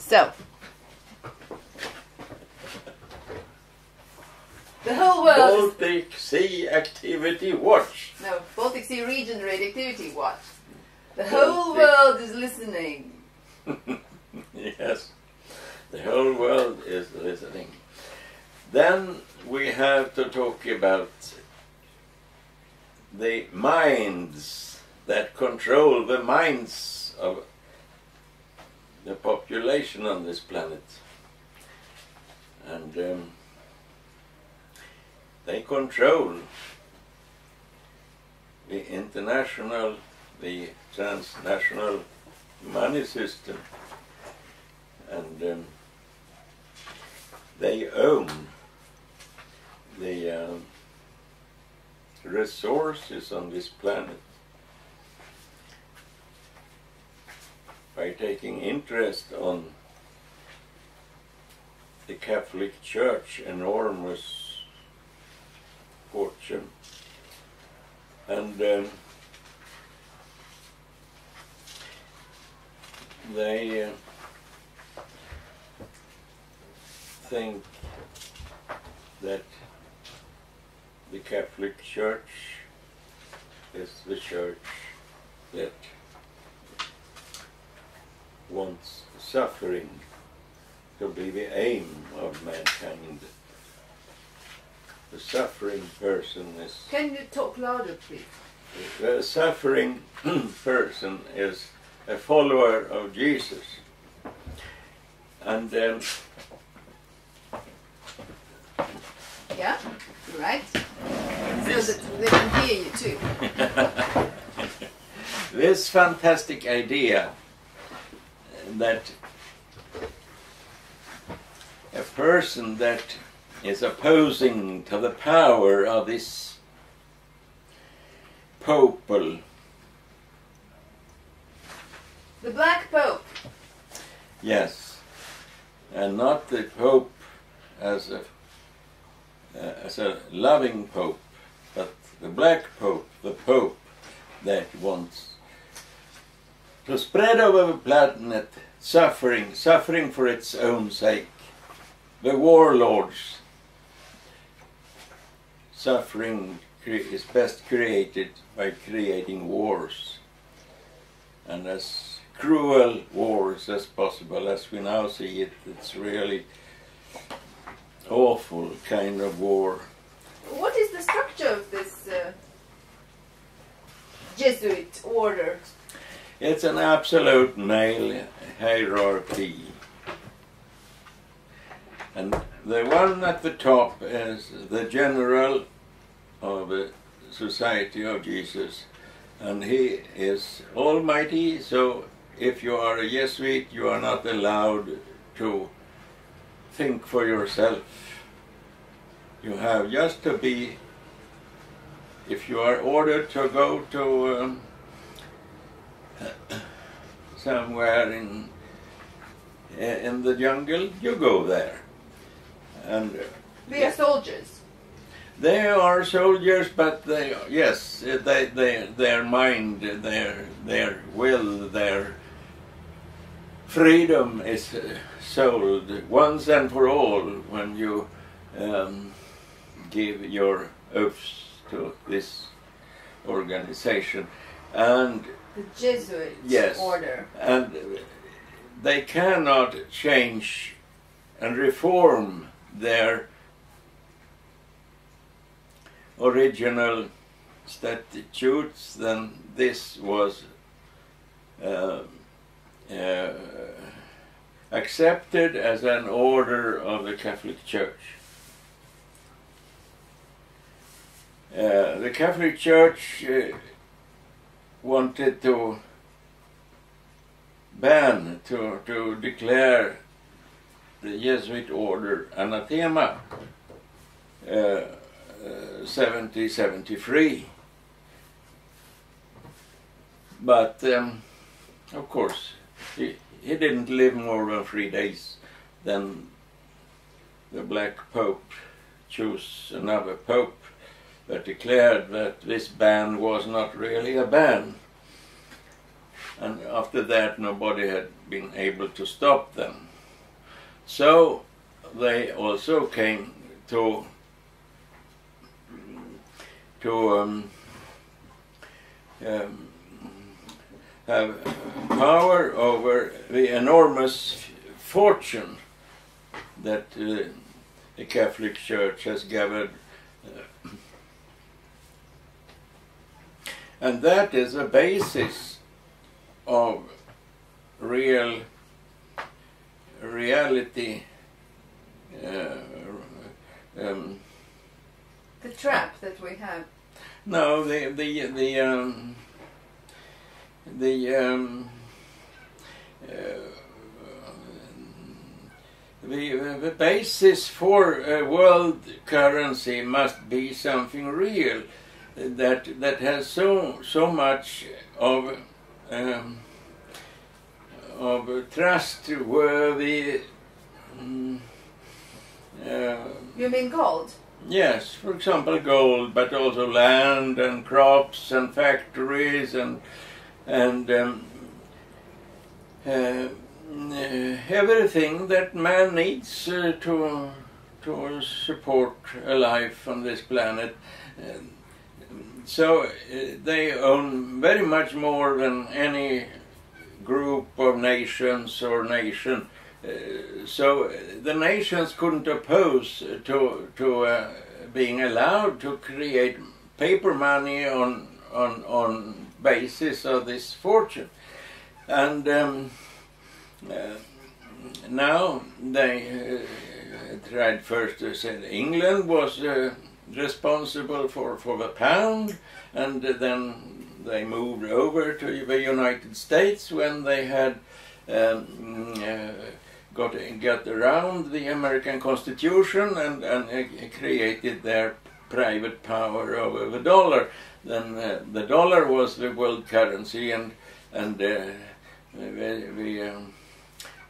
So, the whole world... Baltic Sea Activity Watch. No, Baltic Sea Region Radioactivity Watch. The whole world is listening. Yes, the whole world is listening. Then we have to talk about the minds that control the minds of the population on this planet. And they control the international, the transnational money system, and they own the resources on this planet by taking interest on the Catholic Church, enormous fortune, and they think that the Catholic Church is the church that wants suffering to be the aim of mankind. The suffering person is... Can you talk louder, please? The suffering person is a follower of Jesus. And yeah, you're right. So that they can hear you too. This fantastic idea that a person that is opposing to the power of this popal... The Black Pope. Yes, and not the Pope as a loving Pope, but the Black Pope, the Pope that wants to spread over the planet suffering for its own sake. The warlords. Suffering is best created by creating wars, and as cruel wars as possible. As we now see it, it's really awful kind of war. What is the structure of this Jesuit order? It's an absolute male hierarchy. And the one at the top is the general of the Society of Jesus. And he is almighty, so if you are a Jesuit, you are not allowed to think for yourself. You have just to be, if you are ordered to go to somewhere in the jungle, you go there. And They are soldiers. they are soldiers, but their mind, their will, their freedom is sold once and for all when you give your oaths to this organization. And The Jesuit Order. And they cannot change and reform their original statutes. Then this was accepted as an order of the Catholic Church. The Catholic Church wanted to ban, to declare the Jesuit Order anathema 1773. But of course he didn't live more than 3 days. Then the Black Pope chose another pope that declared that this ban was not really a ban. And after that nobody had been able to stop them. So they also came to have power over the enormous fortune that the Catholic Church has gathered. And that is a basis of reality. The trap that we have. No, the basis for a world currency must be something real that has so much of trustworthy. You mean gold? Yes, for example, gold, but also land and crops and factories and everything that man needs to support a life on this planet. So they own very much more than any group of nations or nation. So the nations couldn't oppose to being allowed to create paper money on basis of this fortune. And now they tried first to say that England was responsible for the pound, and then they moved over to the United States when they had got around the American Constitution and created their private power over the dollar. Then the dollar was the world currency, and the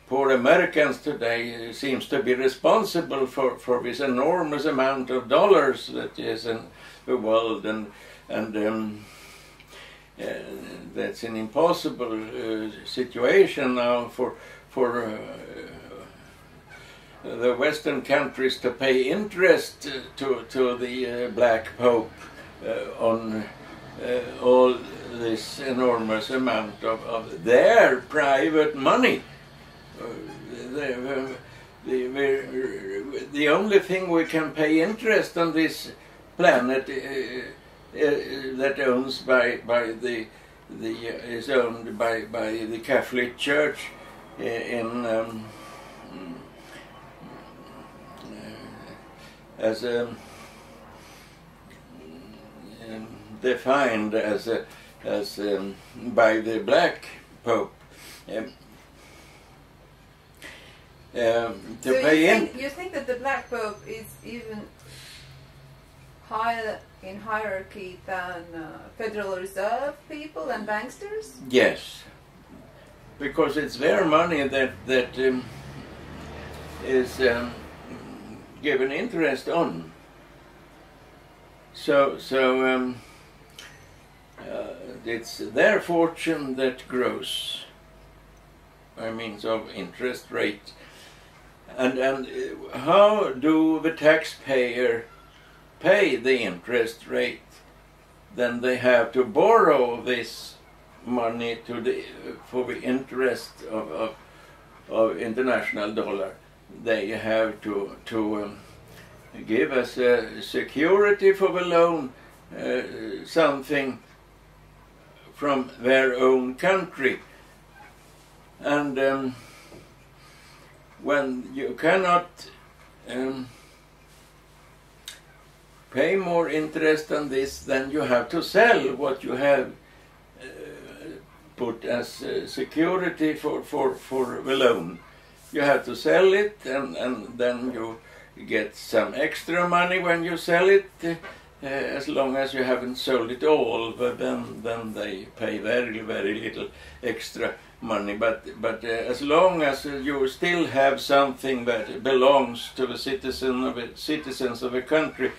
poor Americans today seems to be responsible for this enormous amount of dollars that is in the world, and that's an impossible situation now for the Western countries to pay interest to the Black Pope on all this enormous amount of their private money. The only thing we can pay interest on this planet that owns is owned by the Catholic Church defined as by the Black Pope. So you think that the Black Pope is even higher in hierarchy than Federal Reserve people and banksters? Yes, because it's their money that is given interest on. So it's their fortune that grows by means of interest rate. And how do the taxpayer pay the interest rate? Then they have to borrow this money for the interest of international dollar. They have to give us a security for the loan, something from their own country. And when you cannot pay more interest on this, then you have to sell what you have put as security for the loan. You have to sell it, and then you get some extra money when you sell it, as long as you haven't sold it all, but then they pay very, very little extra money. But as long as you still have something that belongs to the citizens of a country,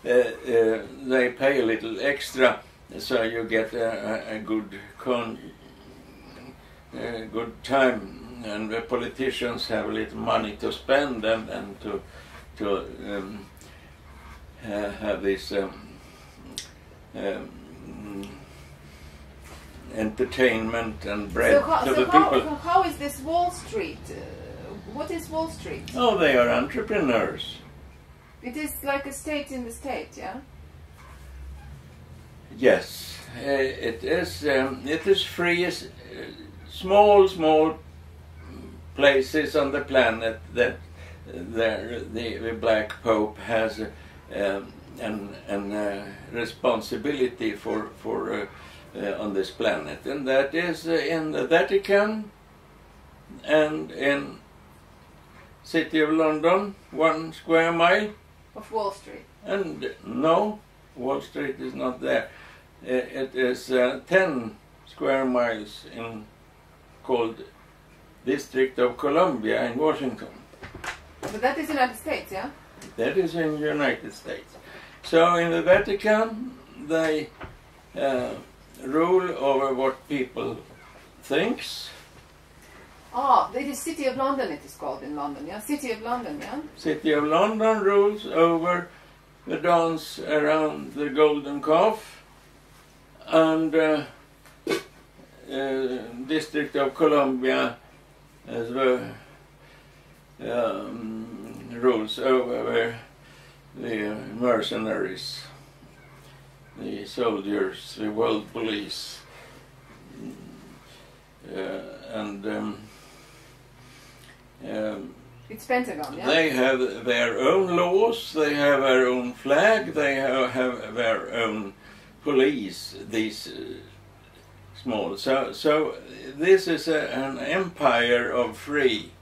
they pay a little extra, so you get a good time and the politicians have a little money to spend and to have this entertainment and bread to the people. How is this Wall Street? What is Wall Street? Oh, they are entrepreneurs. It is like a state in the state, yeah? Yes, it is free. Small places on the planet that the Black Pope has an responsibility for on this planet, and that is in the Vatican and in City of London, 1 square mile of Wall Street. And no, Wall Street is not there. It is 10 square miles in called District of Columbia in Washington. But that is United States, yeah? That is in the United States. So in the Vatican, they rule over what people thinks. Ah, it is City of London it is called in London, yeah? City of London, yeah? City of London rules over the dance around the Golden Calf, and District of Columbia as well rules over the mercenaries, the soldiers, the world police, it's Pentagon, yeah? They have their own laws, they have their own flag, they have their own police, these small. So this is an empire of free.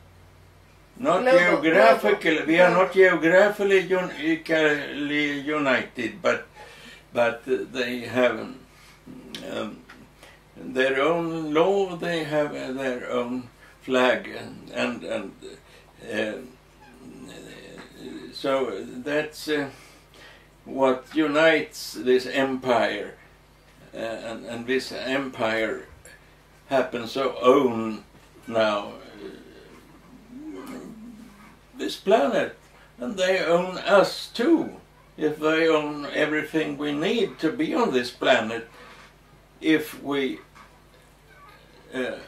Not geographically, we are not geographically united, but they have their own law, they have their own flag, and so that's what unites this empire, and this empire happens to own now this planet, and they own us too. If they own everything we need to be on this planet, if we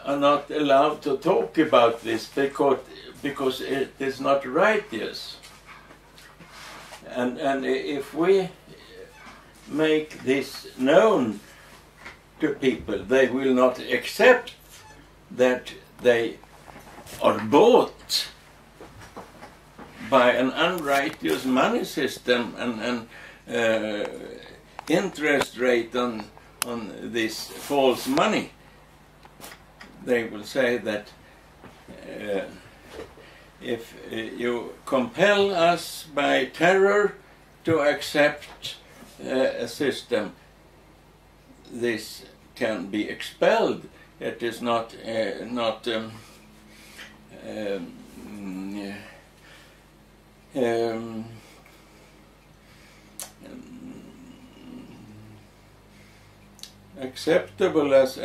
are not allowed to talk about this because it is not righteous. And if we make this known to people, they will not accept that they are bought by an unrighteous money system and interest rate on this false money. They will say that if you compel us by terror to accept a system, this can be expelled. It is not acceptable as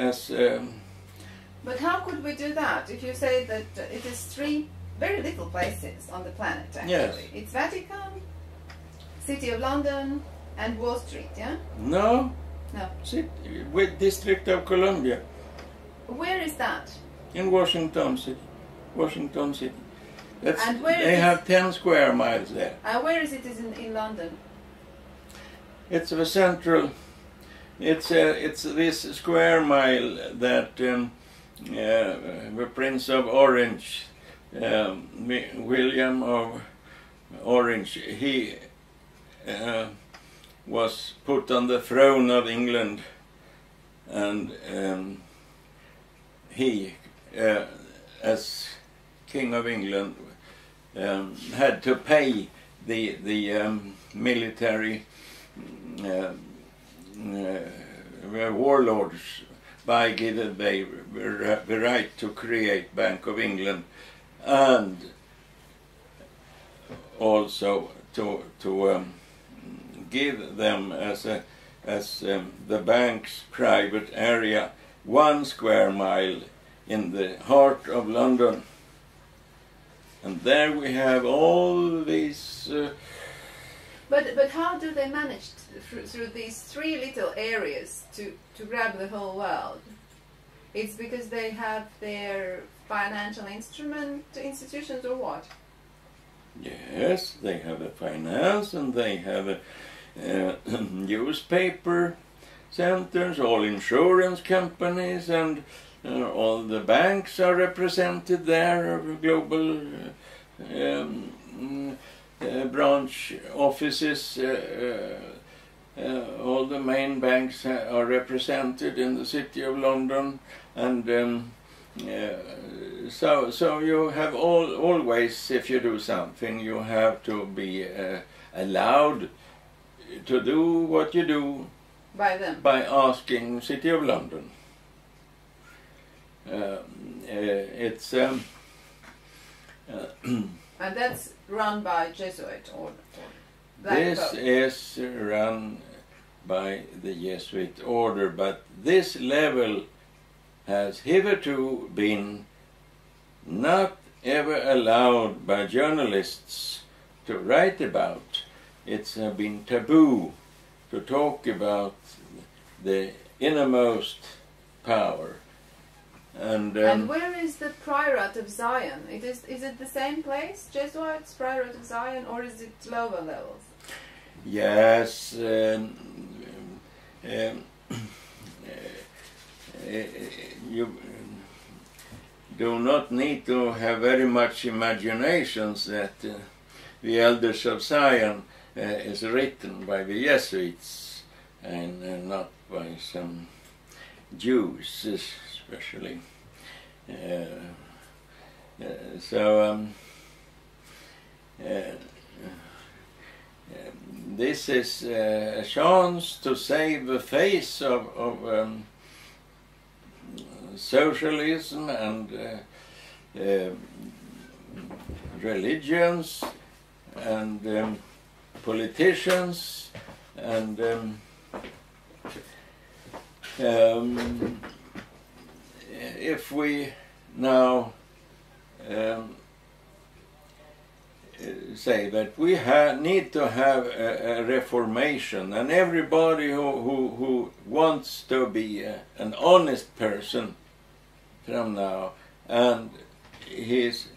But how could we do that if you say that it is 3 very little places on the planet, actually? Yes. It's Vatican, City of London, and Wall Street, yeah? No. No. With District of Columbia. Where is that? In Washington City. Washington City. And where they have 10 square miles there. Where is it in London? It's the central. It's this square mile that the Prince of Orange, William of Orange, he was put on the throne of England, and he, as King of England, had to pay the military warlords by giving the right to create Bank of England, and also to give them as the bank's private area 1 square mile in the heart of London. And there we have all these... But how do they manage through these 3 little areas to grab the whole world? It's because they have their financial institutions or what? Yes, they have a finance and they have a newspaper centers, all insurance companies, and all the banks are represented there, global branch offices. All the main banks are represented in the city of London, and so you have always, if you do something, you have to be allowed to do what you do by them, by asking City of London. It's and that's run by Jesuit Order. This is run by the Jesuit Order, but this level has hitherto been not ever allowed by journalists to write about. It's been taboo to talk about the innermost power. And where is the Priorate of Zion? Is it the same place, Jesuits, Priorate of Zion, or is it lower levels? Yes, you do not need to have very much imaginations that the Elders of Zion is written by the Jesuits and not by some Jews especially. This is a chance to save the face of socialism and religions and politicians and if we now say that we need to have a reformation, and everybody who wants to be an honest person from now, and he's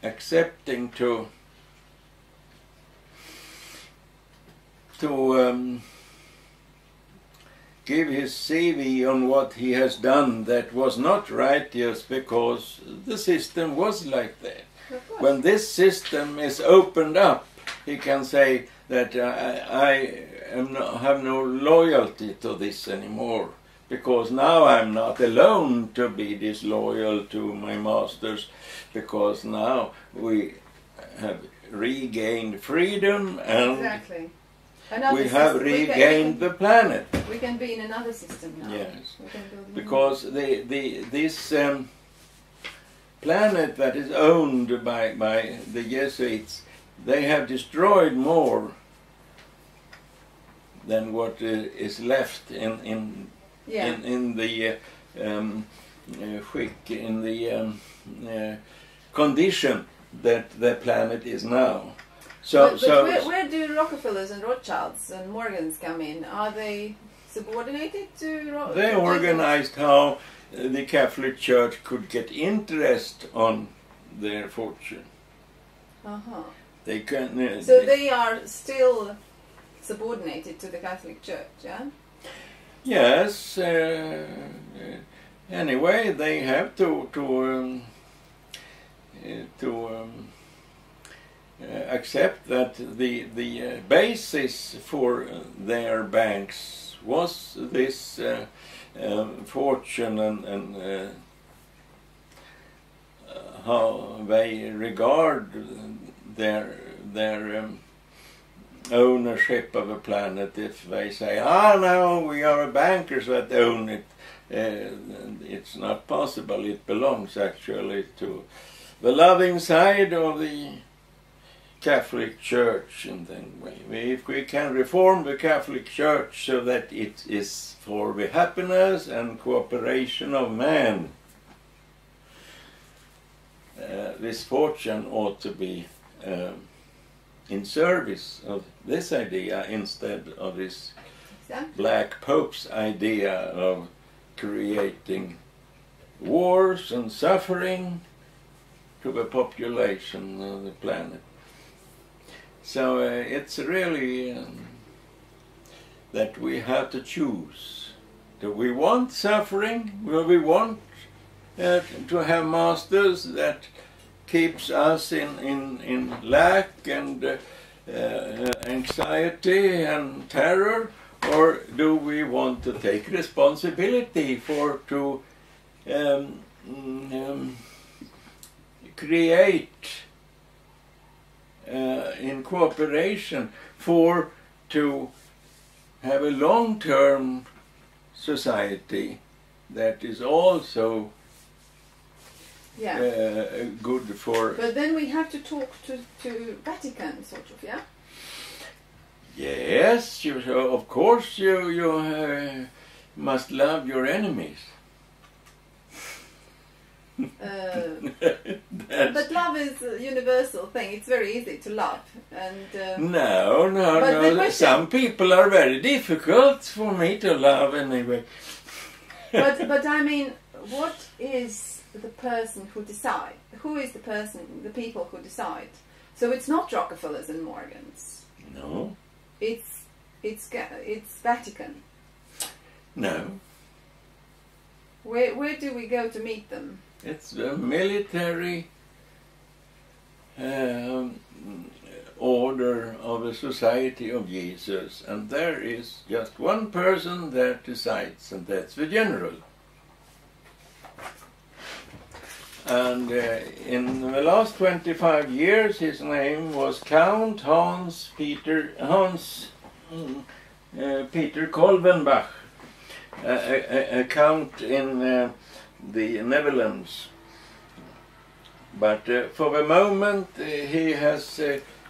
accepting to give his CV on what he has done that was not righteous because the system was like that. When this system is opened up, he can say that I have no loyalty to this anymore, because now I'm not alone to be disloyal to my masters, because now we have regained freedom and exactly. We have regained the planet. We can be in another system now. Yes, we can build because this planet that is owned by the Jesuits, they have destroyed more than what is left in the condition that the planet is now. But where do Rockefellers and Rothschilds and Morgans come in? Are they subordinated to They organized how the Catholic Church could get interest on their fortune. They can. So they are still subordinated to the Catholic Church, yeah? Yes. Anyway, they have to accept that the basis for their banks was this fortune and how they regard their ownership of a planet. If they say, no, we are bankers that own it, it's not possible. It belongs actually to the loving side of the Catholic Church in that way. If we can reform the Catholic Church so that it is for the happiness and cooperation of man, this fortune ought to be in service of this idea instead of this Black Pope's idea of creating wars and suffering to the population of the planet. So it's really that we have to choose. Do we want suffering? Will we want to have masters that keeps us in lack and anxiety and terror? Or do we want to take responsibility to create in cooperation to have a long-term society that is also good for... But then we have to talk to Vatican, sort of, yeah? Yes, of course you must love your enemies. But love is a universal thing. It's very easy to love. And no. Some people are very difficult for me to love anyway. but I mean, what is the person who decide? Who is the people who decide? So it's not Rockefellers and Morgans. No. It's Vatican. No. Where do we go to meet them? It's the military order of the Society of Jesus, and there is just one person that decides, and that's the general. And in the last 25 years, his name was Count Peter Kolvenbach, a count in the Netherlands. But for the moment, he has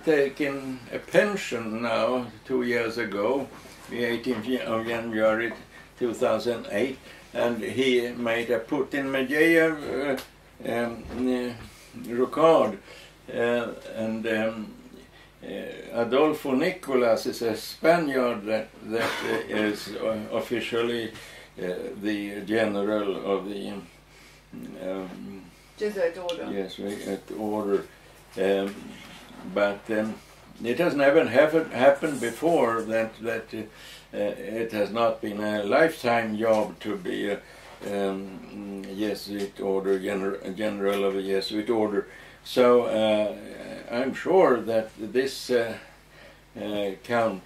taken a pension now, 2 years ago, the 18th of January 2008, and he made a Putin Medvedev record, and Adolfo Nicolas is a Spaniard that is officially the general of the Jesuit Order. Yes, Jesuit Order. But it has never happened before that it has not been a lifetime job to be a Jesuit Order, general of a Jesuit Order. So I'm sure that this Count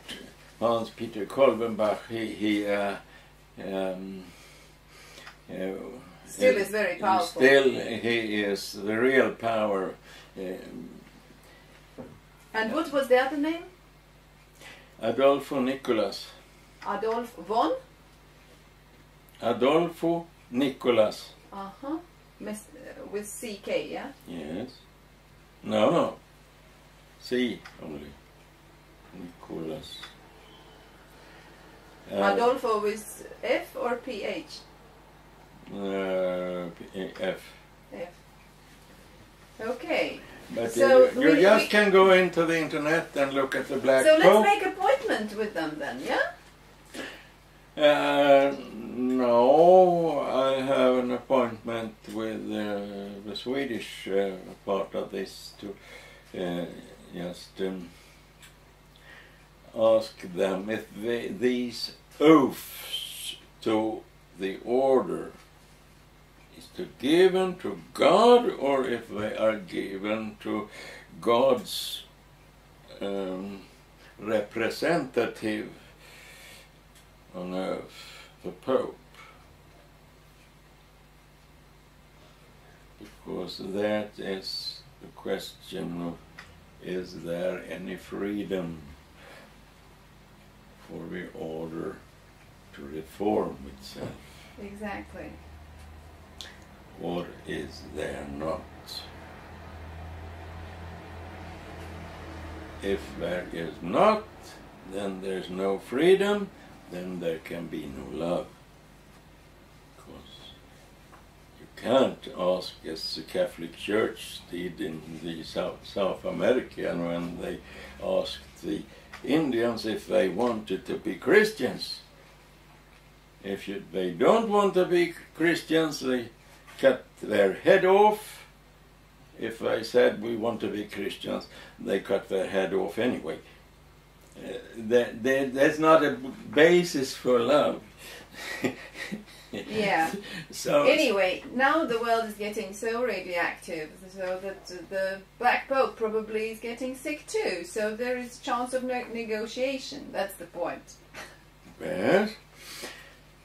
Hans-Peter Kolvenbach, he still is very powerful. Still, he is the real power. And what was the other name? Adolfo Nicolas. Adolf von? Adolfo Nicolas. Uh-huh. With CK, yeah? Yes. No. C only. Nicolas. Adolfo with F or PH? F. F. Okay. But so you just can go into the internet and look at the Black Pope. So let's make appointment with them then, yeah? No, I have an appointment with the Swedish part of this to just ask them if these oaths to the order is to given to God, or if they are given to God's representative on earth, the Pope. Because that is the question of, is there any freedom for the order to reform itself? Exactly. Or is there not? if there is not, then there's no freedom, then there can be no love. Because you can't ask, as the Catholic Church did in the South America, and when they asked the Indians if they wanted to be Christians. If they don't want to be Christians, they cut their head off. If they said we want to be Christians, they cut their head off anyway. That's not a basis for love. Yeah. So anyway, now the world is getting so radioactive, so that the Black Pope probably is getting sick too. So there is chance of negotiation. That's the point. Yes.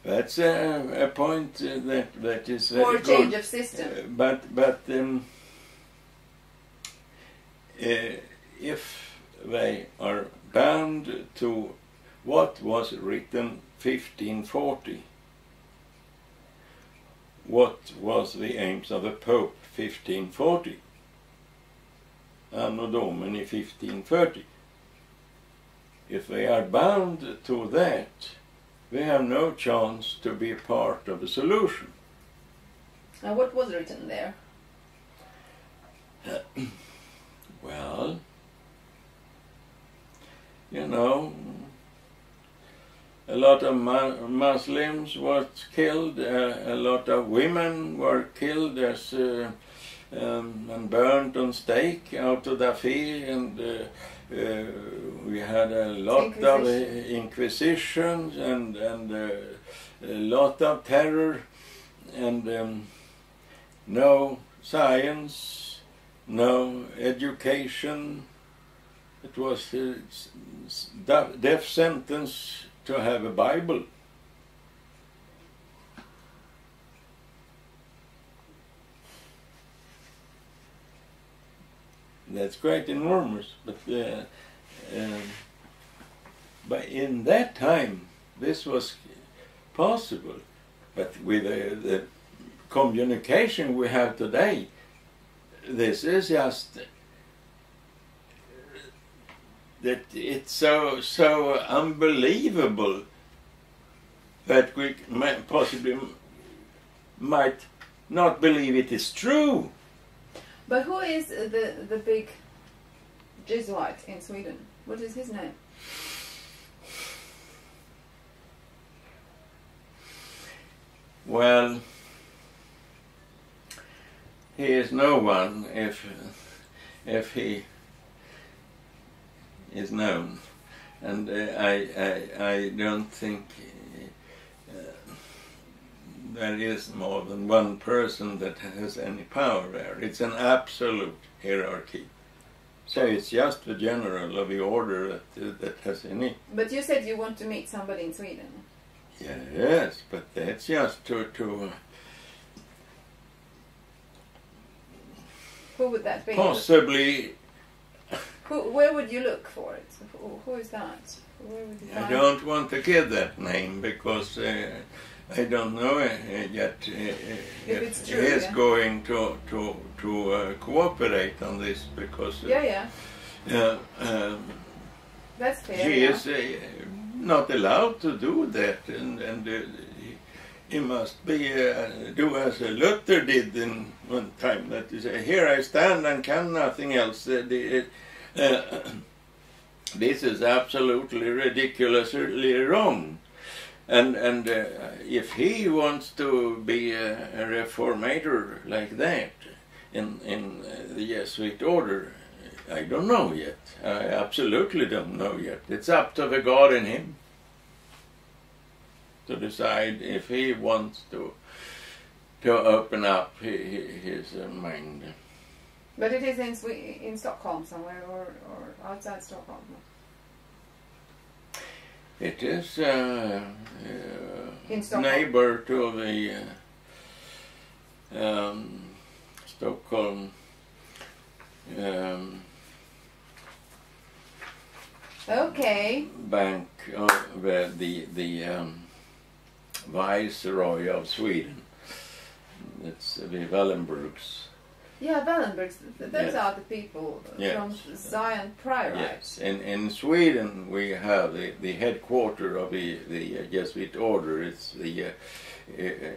That's a point that is very or a change of system. But if they are bound to what was written 1540, what was the aims of the Pope 1540, Anno Domini 1530? If they are bound to that, we have no chance to be part of the solution. And what was written there? Well, you know, a lot of Muslims were killed, a lot of women were killed as and burnt on stake out of the field, and we had a lot of inquisitions and a lot of terror, and no science, no education. It was a death sentence to have a Bible. That's quite enormous, but in that time this was possible. But with the communication we have today, this is just that it's so unbelievable that we possibly might not believe it is true. But who is the big Jesuit in Sweden? What is his name? Well, he is no one if he is known, and I don't think there is more than one person that has any power there. It's an absolute hierarchy. So it's just the general of the order that has any. But you said you want to meet somebody in Sweden. Yes, but that's just to who would that be? Possibly. Where would you look for it? Who is that? Where would you find I don't want to give that name because I don't know yet if it's true, he is yeah. going to cooperate on this, because that's fair. he Yeah. is not allowed to do that, and he must be do as Luther did in one time. That is, here I stand and can nothing else. This is absolutely ridiculously wrong. And if he wants to be a reformator like that in the Jesuit Order, I don't know yet. I absolutely don't know yet. It's up to the God in him to decide if he wants to open up his mind. But it is in Stockholm somewhere, or outside Stockholm. It is In Stockholm. neighbor to the Stockholm Okay. bank, where the Viceroy of Sweden. It's the Wallenbergs. Yeah, Wallenbergs, those Yes. are the people Yes. from Zion Priorite. Yes, in Sweden we have the headquarter of the Jesuit Order. It's the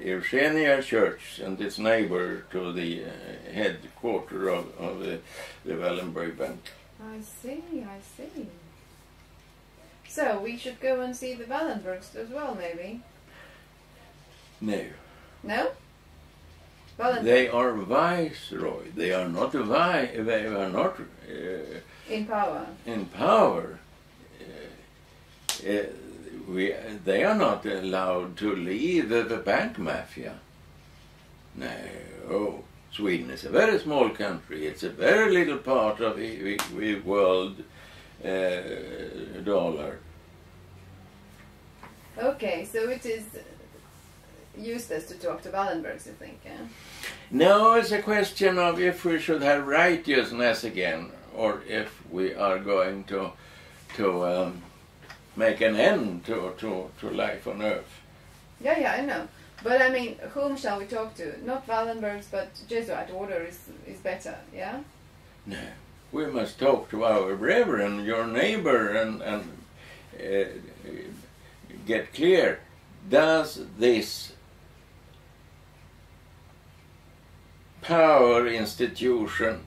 Eugenia Church, and it's neighbor to the headquarter of the Wallenberg Bank. I see. So we should go and see the Wallenbergs as well, maybe? No, No? Wallenberg they are viceroy. They are not They are not in power. in power. They are not allowed to leave the bank mafia. No, Sweden is a very small country. It's a very little part of the world dollar. Okay, so it is useless to talk to Wallenbergs, you think? Eh? No, it's a question of if we should have righteousness again, or if we are going to make an end to life on earth. Yeah, I know. But I mean, whom shall we talk to? Not Wallenbergs, but Jesuit Order is better, yeah? No, we must talk to our brethren, your neighbor, and get clear. Does this power institution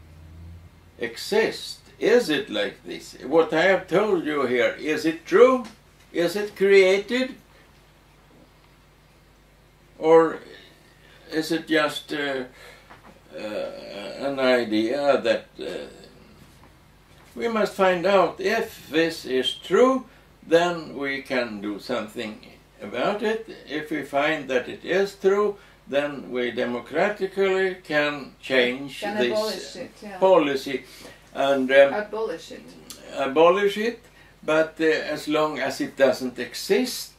exist? Is it like this? What I have told you here, is it true? Is it created? Or is it just an idea that we must find out? If this is true, then we can do something about it. If we find that it is true, then we democratically can change this abolish it, yeah. policy and Abolish it. but as long as it doesn't exist,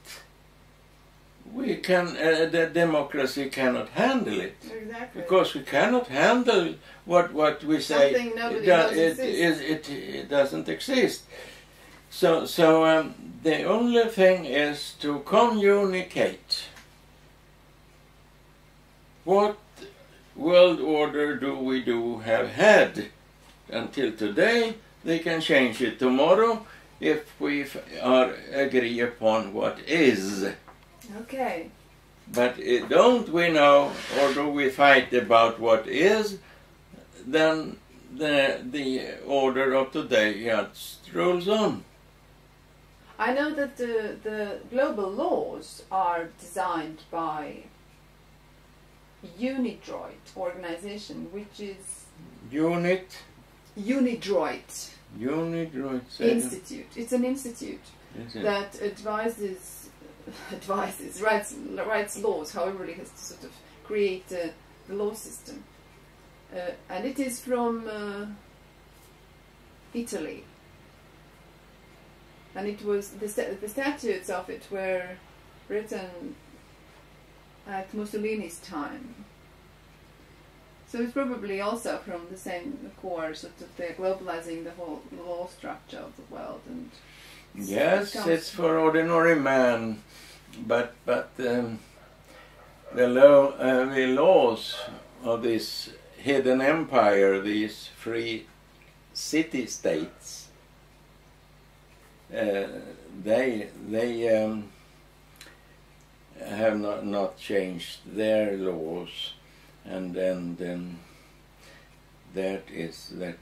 we can the democracy cannot handle it. Exactly. Because we cannot handle what we say. Something nobody knows exists. It doesn't exist. So the only thing is to communicate. What world order do we have had until today? They can change it tomorrow if we agree upon what is. Okay. But don't we know, or do we fight about what is, then the order of today just rolls on. I know that the global laws are designed by Unidroit organization, which is Unidroit Institute. It's an institute that writes laws, however it has to sort of create the law system. And it is from Italy. And it was the statutes of it were written at Mussolini's time. So it's probably also from the same core, sort of they're globalizing the whole law structure of the world. And yes, it's for ordinary man, but the laws of this hidden empire, these free city-states, they have not changed their laws, and then that is that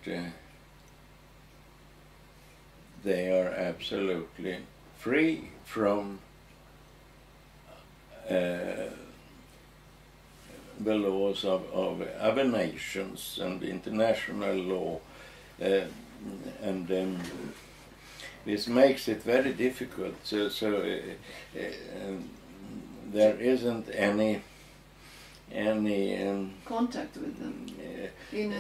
they are absolutely free from the laws of other nations and international law, and this makes it very difficult. So there isn't any contact with them in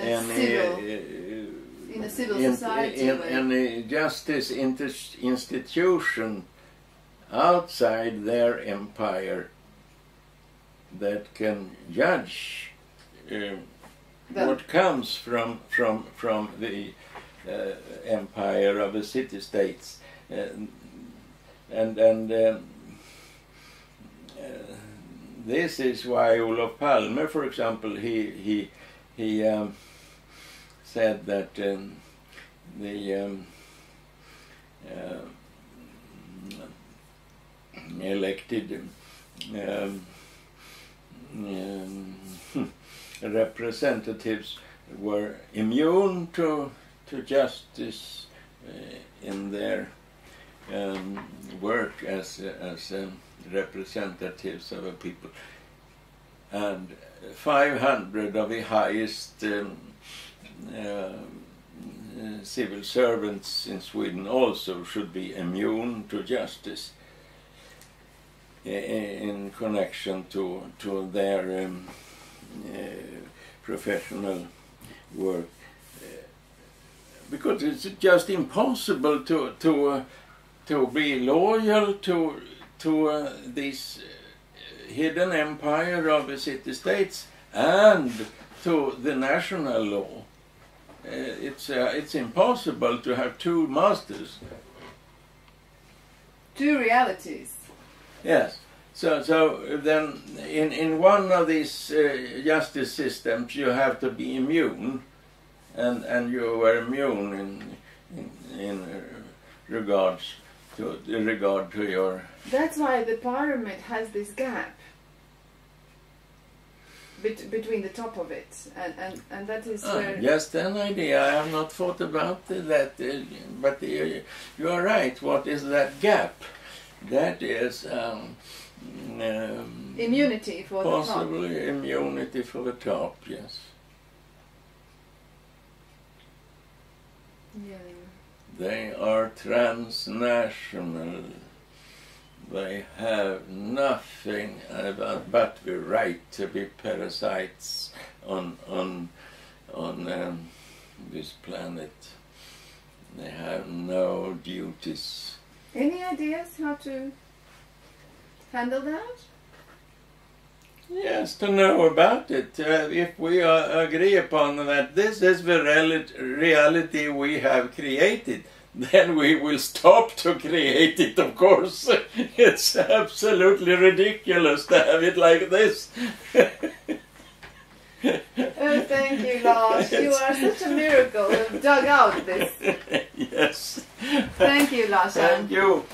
a civil society. Any justice institution outside their empire that can judge what comes from the empire of the city-states, and this is why Olof Palme, for example, he he said that the elected representatives were immune to justice in their work as representatives of a people, and 500 of the highest civil servants in Sweden also should be immune to justice in connection to their professional work, because it's just impossible to be loyal to this hidden empire of the city-states and to the national law. It's impossible to have two masters. Two realities. Yes. So then in one of these justice systems you have to be immune, and you are immune in regard to your. That's why the parliament has this gap between the top of it, and that is where. Just an idea. I have not thought about that, but you are right. What is that gap? That is immunity for the top. Possibly immunity for the top. Yes. Yeah. They are transnational. They have nothing but the right to be parasites on this planet. They have no duties. Any ideas how to handle that? Yes, to know about it. If we agree upon that this is the reality we have created, then we will stop to create it, of course. It's absolutely ridiculous to have it like this. Oh, thank you, Lars. You are such a miracle. You've dug out this. Yes. Thank you, Lars. Thank you.